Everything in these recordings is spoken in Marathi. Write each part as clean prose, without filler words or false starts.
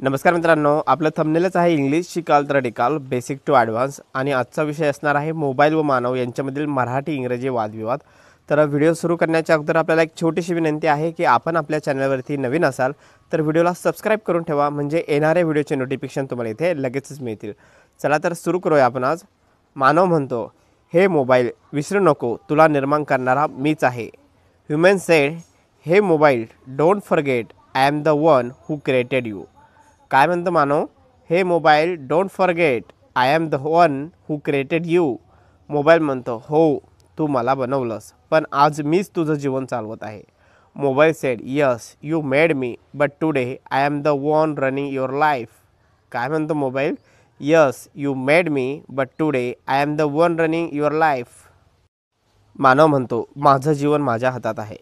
नमस्कार मित्रांनो, आपलं थंबनेलच आहे इंग्लिश शिकाल तर टिकाल बेसिक टू ॲडव्हान्स आणि आजचा विषय असणार आहे मोबाईल व मानव यांच्यामधील मराठी इंग्रजी वादविवाद। तर व्हिडिओ सुरू करण्याच्या अगोदर आपल्याला एक छोटीशी विनंती आहे की आपण आपल्या चॅनलवरती नवीन असाल तर व्हिडिओला सबस्क्राइब करून ठेवा, म्हणजे येणारे व्हिडिओचे नोटिफिकेशन तुम्हाला इथे लगेचच मिळतील। चला तर सुरू करूया आपण आज। मानव म्हणतो, हे मोबाईल विसरू नको, तुला निर्माण करणारा मीच आहे। ह्युमन सेड, हे mobile don't forget, I am the one who created you. काय म्हणतो मानव, हे mobile don't forget, I am the one who created you. Mobile म्हणतो, हो तू मला बनवलंस, पण आज मीच तुझं जीवन चालवत आहे। Mobile said, yes you made me, but today I am the one running your life. काय म्हणतो मोबाईल, यस you made me, but today I am the one running your life. मानव म्हणतो, माझं जीवन माझ्या हातात आहे।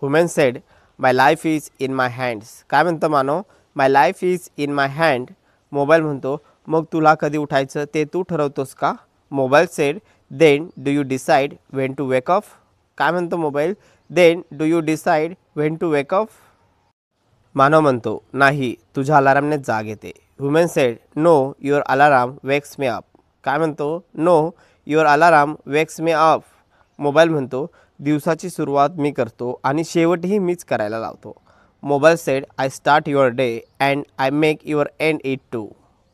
Human said, my life is in my hands. काय म्हणतो मानव, my life is in my hand. Mobile म्हणतो, मग तुला कधी उठायचं ते तू ठरवतोस का। Mobile sed, then do you decide when to wake up. काय म्हणतो mobile, then do you decide when to wake up. मानव म्हणतो, नाही तुझ्या अलारामने जाग येते। Human said, no your alarm wakes me up. काय म्हणतो, no your alarm wakes me up. Mobile म्हणतो, दिवसाची सुरुवात मी करतो आणि शेवटही मीच करायला लावतो। Mobile said, I start your day and I make your end it too.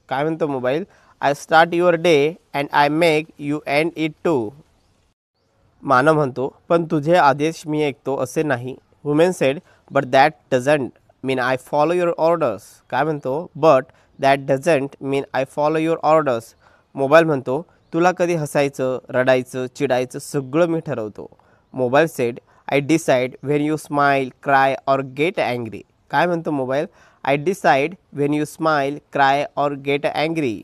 काय म्हणतो mobile, I start your day and I make you end it too. मानव म्हणतो, पण तुझे आदेश मी ऐकतो असे नाही। Human said, but that doesn't mean I follow your orders. काय म्हणतो, but that doesn't mean I follow your orders. Mobile म्हणतो, तुला कधी हसायचं, रडायचं, चिडायचं सगळं मी ठरवतो। Mobile said, I decide when you smile, cry or get angry. काय म्हणतो mobile, I decide when you smile, cry or get angry.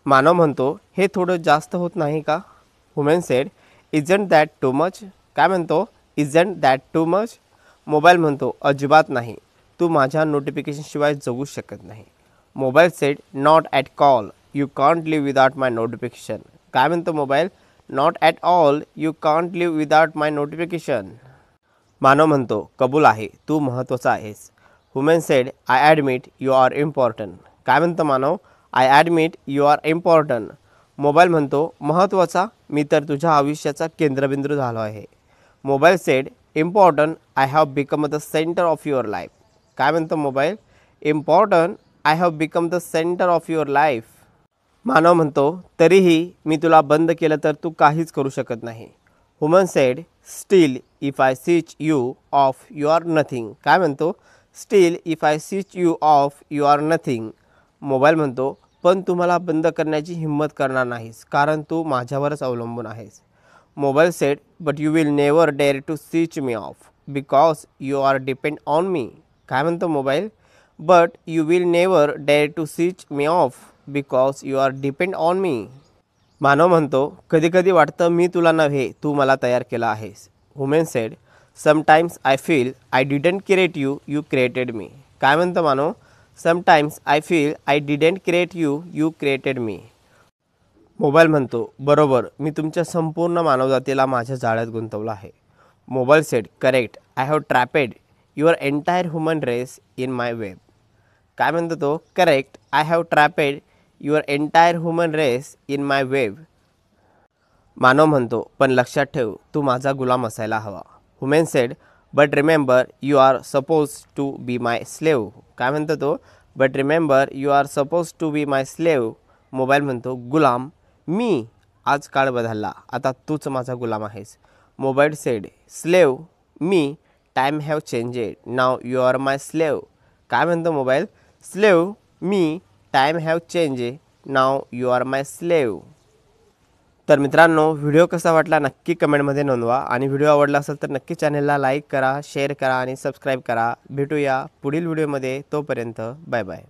मानव म्हणतो, हे थोडं जास्त होत नाही का। Human said, isn't that too much. काय म्हणतो, isn't that too much. Mobile म्हणतो, अजिबात नाही, तू माझ्या नोटिफिकेशनशिवाय जगू शकत नाही। Mobile said, not at all, you can't live without my notification. काय म्हणतो mobile, not at all, you can't live without my notification. मानव म्हणतो, कबूल आहे, तू महत्त्वाचा आहेस। Human said, I admit you are important. काय म्हणतो मानव, I admit you are important. Mobile म्हणतो, महत्त्वाचा, मी तर तुझ्या आयुष्याचा केंद्रबिंदू झालो आहे। Mobile said, important, I have become the centre of your life. काय म्हणतो mobile, important, I have become the centre of your life. मानव म्हणतो, तरीही मी तुला बंद केलं तर तू काहीच करू शकत नाही। Human said, still if I switch you off you are nothing. काय म्हणतो, still if I switch you off you are nothing. Mobile म्हणतो, पण तू मला बंद करण्याची हिंमत करणार नाहीस, कारण तू माझ्यावरच अवलंबून आहेस। Mobile said, but you will never dare to switch me off because you are depend on me. काय म्हणतो mobile, but you will never dare to switch me off because you are depend on me. मानव म्हणतो, कधी कधी वाटतं मी तुला नव्हे, तू मला तयार केला आहेस। Human said, sometimes I feel I didn't create you, you created me. काय म्हणतो मानव, sometimes I feel I didn't create you, you created me. मोबाईल म्हणतो, बरोबर, मी तुमच्या संपूर्ण मानवजातीला माझ्या जाळ्यात गुंतवलं आहे। Mobile said, correct, I have trapped your entire human race in my web. काय म्हणतो तो, correct, I have trapped your entire human race in my web. मानव म्हणतो, पण लक्षात ठेव, तू माझा गुलाम असायला हवा। Human said, but remember you are suppose to be my slave. काय म्हणतो तो, but remember you are suppose to be my slave. Mobile म्हणतो, गुलाम मी, आज काळ बदलला, आता तूच माझा गुलाम आहेस। Mobile said, slave me, time have changed, now you are my slave. काय म्हणतो mobile, slave me, time have changed, now you are my slave. तर मित्रांनो, व्हिडिओ कसा वाटला नक्की कमेंटमध्ये नोंदवा आणि व्हिडिओ आवडला असेल तर नक्की चॅनलला लाईक करा, शेअर करा आणि सबस्क्राईब करा। भेटूया पुढील व्हिडिओमध्ये, तोपर्यंत बाय बाय।